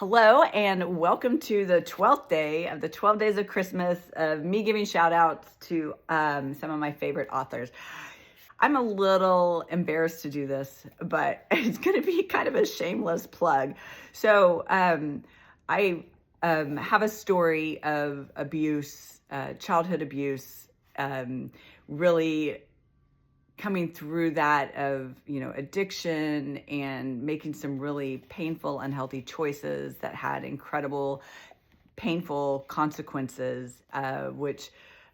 Hello and welcome to the 12th day of the 12 days of Christmas of me giving shout outs to some of my favorite authors. I'm a little embarrassed to do this, but it's going to be kind of a shameless plug. So I have a story of abuse, childhood abuse, really coming through that of, addiction and making some really painful, unhealthy choices that had incredible, painful consequences, which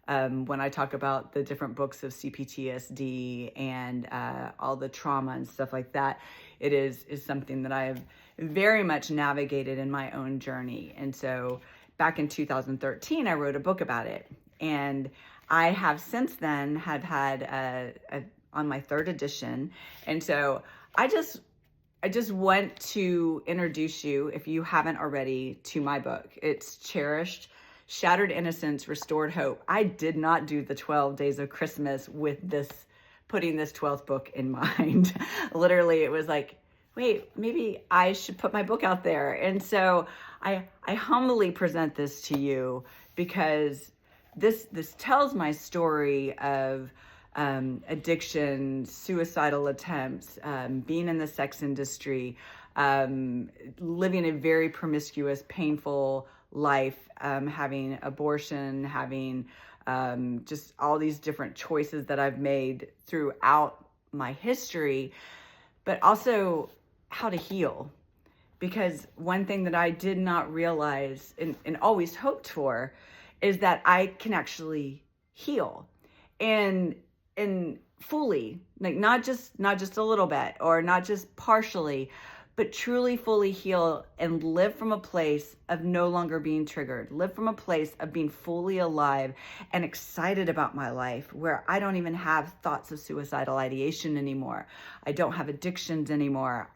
when I talk about the different books of CPTSD and all the trauma and stuff like that, it is something that I've very much navigated in my own journey. And so back in 2013, I wrote a book about it. And I have since then had on my third edition. And so I just want to introduce you, if you haven't already, to my book. It's Cherished, Shattered Innocence, Restored Hope. I did not do the 12 days of Christmas with putting this 12th book in mind. Literally, it was like, wait, maybe I should put my book out there. And so I humbly present this to you because this tells my story of addiction, suicidal attempts, being in the sex industry, living a very promiscuous, painful life, having abortion, having just all these different choices that I've made throughout my history, but also how to heal. Because one thing that I did not realize and always hoped for is that I can actually heal and fully, like not just a little bit or not just partially, but truly fully heal and live from a place of no longer being triggered, live from a place of being fully alive and excited about my life, where I don't even have thoughts of suicidal ideation anymore. I don't have addictions anymore.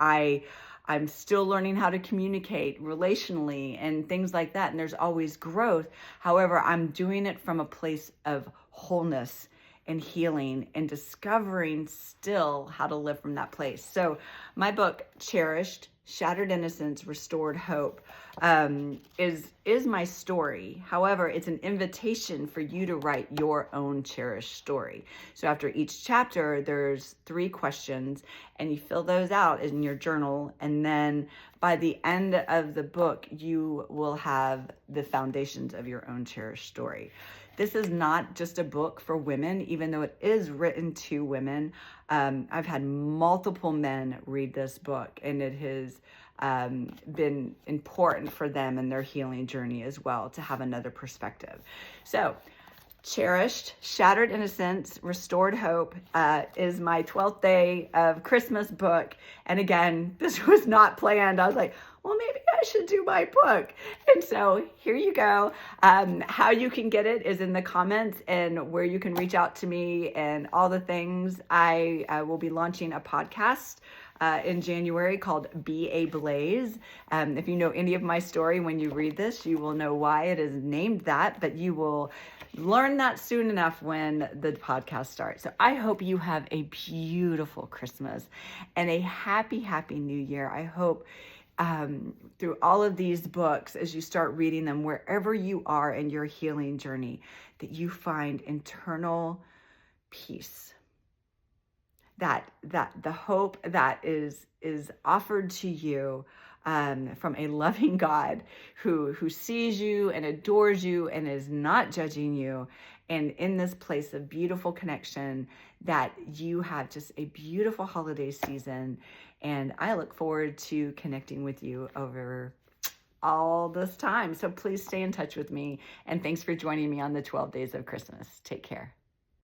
I'm still learning how to communicate relationally and things like that. And there's always growth. However, I'm doing it from a place of wholeness and healing and discovering still how to live from that place. So my book, Cherished, Shattered Innocence, Restored Hope, is my story. However, it's an invitation for you to write your own cherished story. So after each chapter, there's 3 questions, and you fill those out in your journal. And then by the end of the book, you will have the foundations of your own cherished story. This is not just a book for women, even though it is written to women. I've had multiple men read this book, and it has been important for them in their healing journey as well to have another perspective. So, Cherished, Shattered Innocence, Restored Hope is my 12th day of Christmas book. And again, this was not planned. I was like, well, maybe I should do my book. And so here you go. How you can get it is in the comments, and where you can reach out to me and all the things. I will be launching a podcast in January called Be a Blaze. If you know any of my story, when you read this, you will know why it is named that, but you will learn that soon enough when the podcast starts. So I hope you have a beautiful Christmas and a happy, happy New Year. I hope through all of these books, as you start reading them, wherever you are in your healing journey, that you find internal peace. That the hope that is offered to you from a loving God who sees you and adores you and is not judging you, and in this place of beautiful connection, that you have just a beautiful holiday season. And I look forward to connecting with you over all this time. So please stay in touch with me. And thanks for joining me on the 12 days of Christmas. Take care.